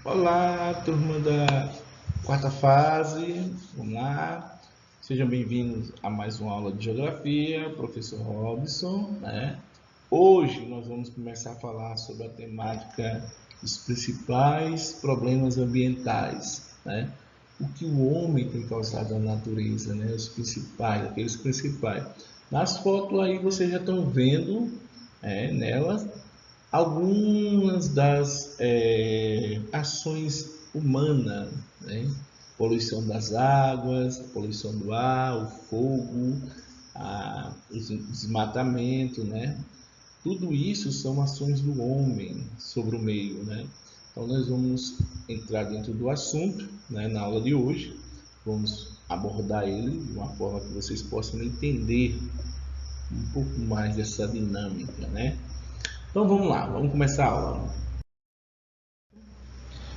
Olá, turma da quarta fase, vamos lá. Sejam bem-vindos a mais uma aula de Geografia, professor Robson, né? Hoje nós vamos começar a falar sobre a temática dos principais problemas ambientais, né? O que o homem tem causado à natureza, né? Os principais, aqueles principais. Nas fotos aí vocês já estão vendo, nelas, algumas das ações humanas, né? Poluição das águas, poluição do ar, o fogo, o desmatamento, né? Tudo isso são ações do homem sobre o meio, né? Então nós vamos entrar dentro do assunto, né, na aula de hoje, vamos abordar ele de uma forma que vocês possam entender um pouco mais dessa dinâmica, né? Então vamos lá, vamos começar a aula.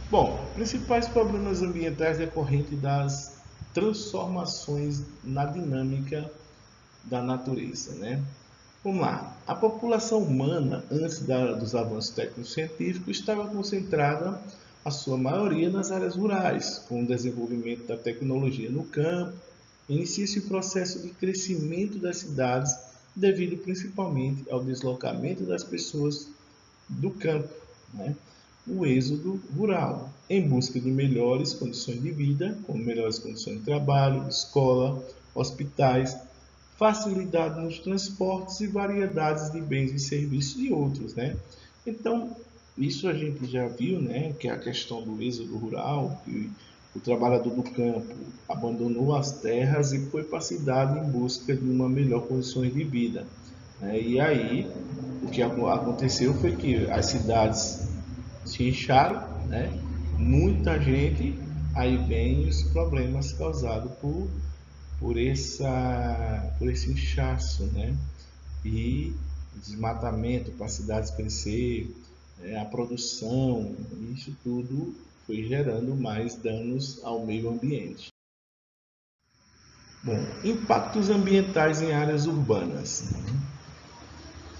Bom, principais problemas ambientais decorrentes das transformações na dinâmica da natureza, né? Vamos lá. A população humana, antes dos avanços técnico-científicos, estava concentrada, a sua maioria, nas áreas rurais. Com o desenvolvimento da tecnologia no campo, inicia-se o processo de crescimento das cidades, devido principalmente ao deslocamento das pessoas do campo, né? O êxodo rural, em busca de melhores condições de vida, como melhores condições de trabalho, escola, hospitais, facilidade nos transportes e variedades de bens e serviços e outros, né? Então, isso a gente já viu, né, que é a questão do êxodo rural, que o trabalhador do campo abandonou as terras e foi para a cidade em busca de uma melhor condições de vida, né? E aí, o que aconteceu foi que as cidades se incharam, né? Muita gente, aí vem os problemas causados por esse inchaço, né? E desmatamento para as cidades crescer, a produção, isso tudo foi gerando mais danos ao meio ambiente. Bom, impactos ambientais em áreas urbanas.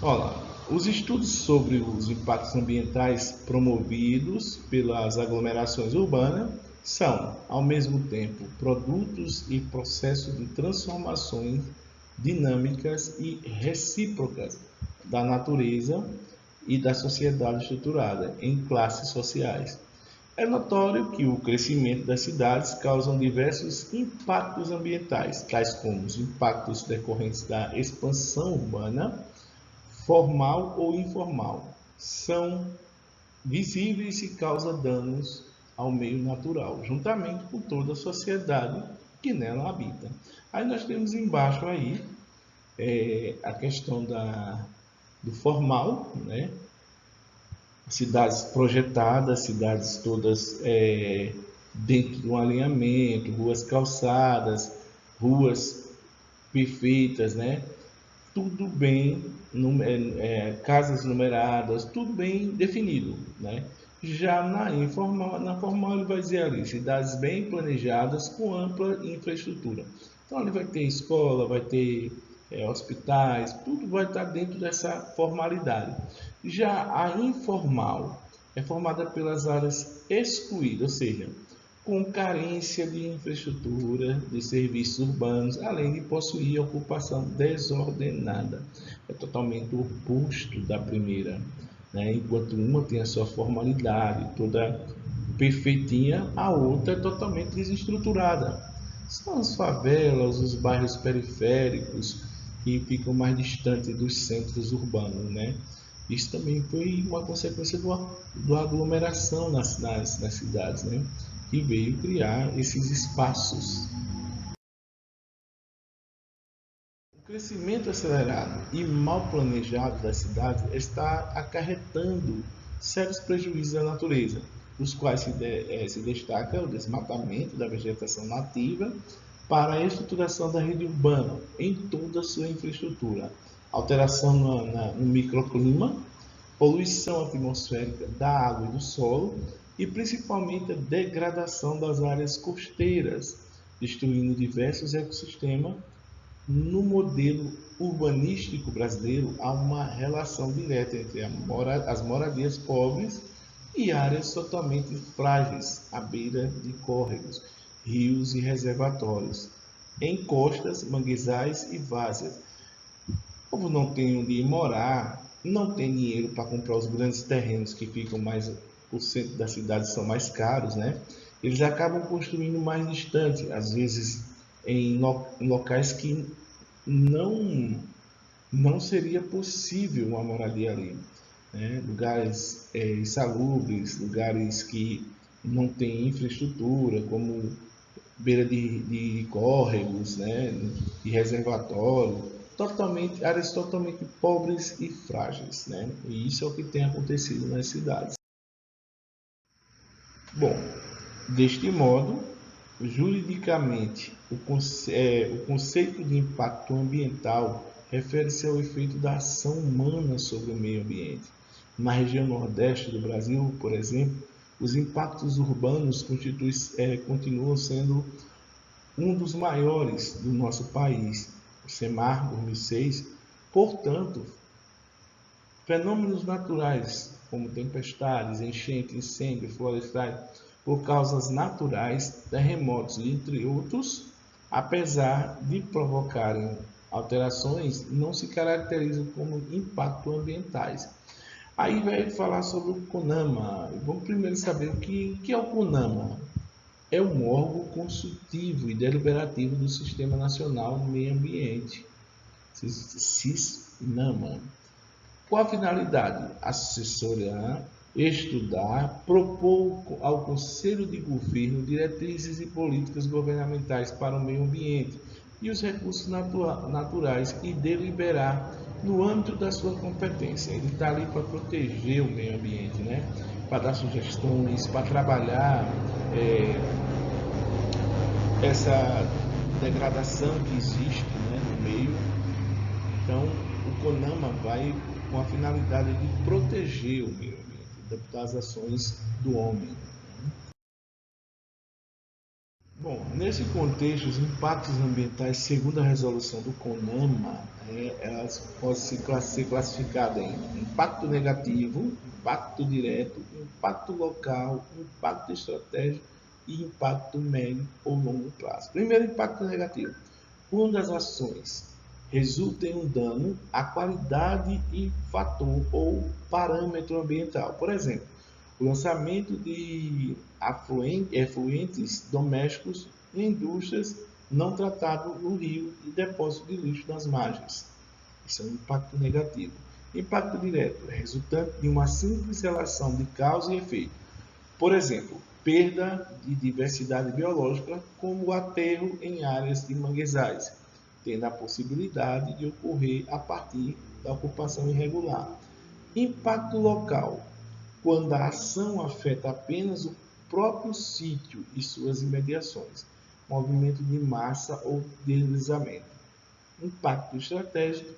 Olha, os estudos sobre os impactos ambientais promovidos pelas aglomerações urbanas são, ao mesmo tempo, produtos e processos de transformações dinâmicas e recíprocas da natureza e da sociedade estruturada em classes sociais. É notório que o crescimento das cidades causa diversos impactos ambientais, tais como os impactos decorrentes da expansão urbana, formal ou informal, são visíveis e causam danos ao meio natural, juntamente com toda a sociedade que nela habita. Aí nós temos embaixo aí a questão do formal, né? Cidades projetadas, cidades todas dentro de um alinhamento, ruas calçadas, ruas perfeitas, né? Tudo bem, casas numeradas, tudo bem definido, né? Já na formal ele vai dizer ali, cidades bem planejadas com ampla infraestrutura. Então ele vai ter escola, vai ter hospitais, tudo vai estar dentro dessa formalidade. Já a informal é formada pelas áreas excluídas, ou seja, com carência de infraestrutura, de serviços urbanos, além de possuir ocupação desordenada. É totalmente o oposto da primeira, né? Enquanto uma tem a sua formalidade toda perfeitinha, a outra é totalmente desestruturada. São as favelas, os bairros periféricos que ficam mais distantes dos centros urbanos, né? Isso também foi uma consequência da aglomeração nas cidades, né? Que veio criar esses espaços. O crescimento acelerado e mal planejado das cidades está acarretando sérios prejuízos à natureza, os quais se destaca o desmatamento da vegetação nativa para a estruturação da rede urbana em toda a sua infraestrutura, alteração no microclima, poluição atmosférica da água e do solo e principalmente a degradação das áreas costeiras, destruindo diversos ecossistemas. No modelo urbanístico brasileiro, há uma relação direta entre as moradias pobres e áreas totalmente frágeis à beira de córregos, rios e reservatórios, em costas, manguezais e várzeas. O povo não tem onde ir morar, não tem dinheiro para comprar os grandes terrenos que ficam mais, o centro da cidade são mais caros, né? Eles acabam construindo mais distante, às vezes em locais que não não seria possível uma moradia ali, né? Lugares insalubres, lugares que não têm infraestrutura, como beira de córregos, né? De reservatório, áreas totalmente pobres e frágeis, né? E isso é o que tem acontecido nas cidades. Bom, deste modo, juridicamente, o conceito de impacto ambiental refere-se ao efeito da ação humana sobre o meio ambiente. Na região nordeste do Brasil, por exemplo, os impactos urbanos continuam sendo um dos maiores do nosso país. O CEMAR 2006, portanto, fenômenos naturais, como tempestades, enchentes, incêndios florestais, por causas naturais, terremotos, entre outros, apesar de provocarem alterações, não se caracterizam como impactos ambientais. Aí vai falar sobre o CONAMA. Vamos primeiro saber o que é o CONAMA. É um órgão consultivo e deliberativo do Sistema Nacional do Meio Ambiente, SISNAMA. Qual a finalidade? Assessorar, estudar, propor ao Conselho de Governo diretrizes e políticas governamentais para o meio ambiente e os recursos naturais e deliberar no âmbito da sua competência. Ele está ali para proteger o meio ambiente, né? Para dar sugestões, para trabalhar essa degradação que existe, né, no meio. Então, o CONAMA vai com a finalidade de proteger o meio ambiente das ações do homem. Bom, nesse contexto, os impactos ambientais, segundo a resolução do CONAMA, elas podem ser classificadas em impacto negativo, impacto direto, impacto local, impacto estratégico e impacto médio ou longo prazo. Primeiro, impacto negativo. Quando as ações resultam em um dano à qualidade e fator ou parâmetro ambiental. Por exemplo, o lançamento de efluentes domésticos em indústrias não tratados no rio e depósito de lixo nas margens. Isso é um impacto negativo. Impacto direto, resultante de uma simples relação de causa e efeito. Por exemplo, perda de diversidade biológica, como o aterro em áreas de manguezais, tendo a possibilidade de ocorrer a partir da ocupação irregular. Impacto local, quando a ação afeta apenas o próprio sítio e suas imediações, movimento de massa ou deslizamento. Impacto estratégico,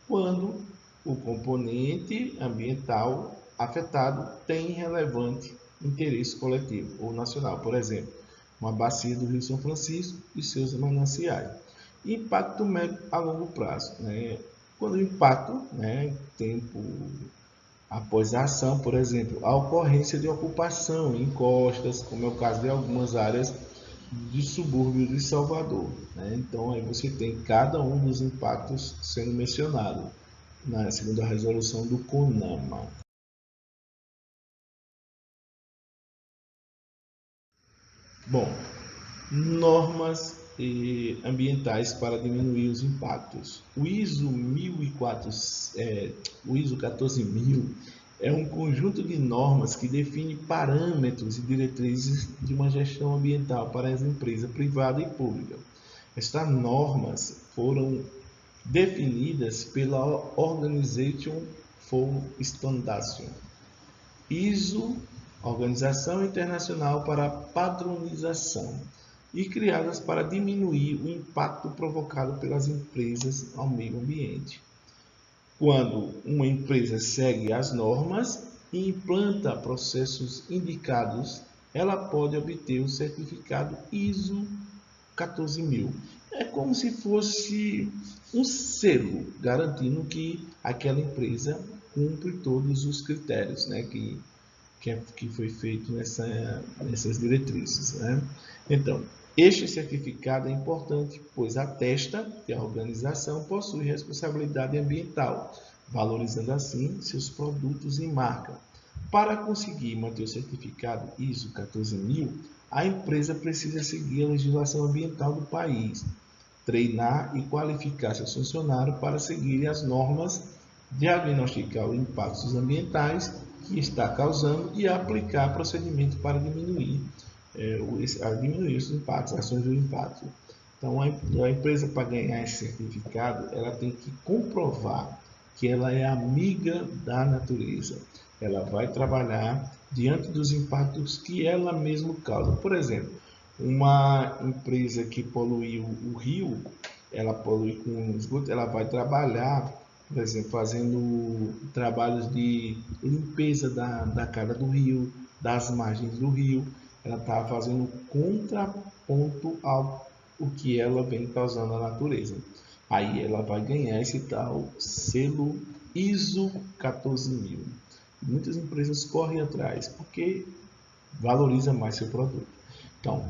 quando o componente ambiental afetado tem relevante interesse coletivo ou nacional, por exemplo, uma bacia do Rio São Francisco e seus mananciais. Impacto médio a longo prazo, né? Quando o impacto, né, tempo após a ação, por exemplo, a ocorrência de ocupação em costas, como é o caso de algumas áreas de subúrbio de Salvador, né? Então, aí você tem cada um dos impactos sendo mencionado na segunda resolução do CONAMA. Bom, normas ambientais para diminuir os impactos. O ISO 14000 é um conjunto de normas que define parâmetros e diretrizes de uma gestão ambiental para as empresas privada e pública. Estas normas foram definidas pela Organization for Standardization, ISO, Organização Internacional para a Padronização, e criadas para diminuir o impacto provocado pelas empresas ao meio ambiente. Quando uma empresa segue as normas e implanta processos indicados, ela pode obter o certificado ISO 14000. É como se fosse um selo garantindo que aquela empresa cumpre todos os critérios, né, que que foi feito nessas diretrizes, né? Então, este certificado é importante, pois atesta que a organização possui responsabilidade ambiental, valorizando assim seus produtos e marca. Para conseguir manter o certificado ISO 14000, a empresa precisa seguir a legislação ambiental do país, treinar e qualificar seus funcionários para seguirem as normas, diagnosticar os impactos ambientais que está causando e aplicar procedimentos para diminuir os impactos, ações do impacto. Então, a empresa, para ganhar esse certificado, ela tem que comprovar que ela é amiga da natureza. Ela vai trabalhar diante dos impactos que ela mesma causa. Por exemplo, uma empresa que poluiu o rio, ela polui com esgoto, ela vai trabalhar, por exemplo, fazendo trabalhos de limpeza da cara do rio, das margens do rio. Ela está fazendo contraponto ao o que ela vem causando à natureza. Aí ela vai ganhar esse tal selo ISO 14000. Muitas empresas correm atrás porque valoriza mais seu produto. Então,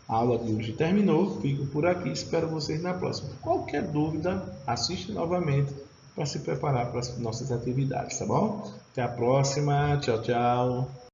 a aula de hoje terminou, fico por aqui, espero vocês na próxima. Qualquer dúvida, assiste novamente para se preparar para as nossas atividades, tá bom? Até a próxima, tchau, tchau.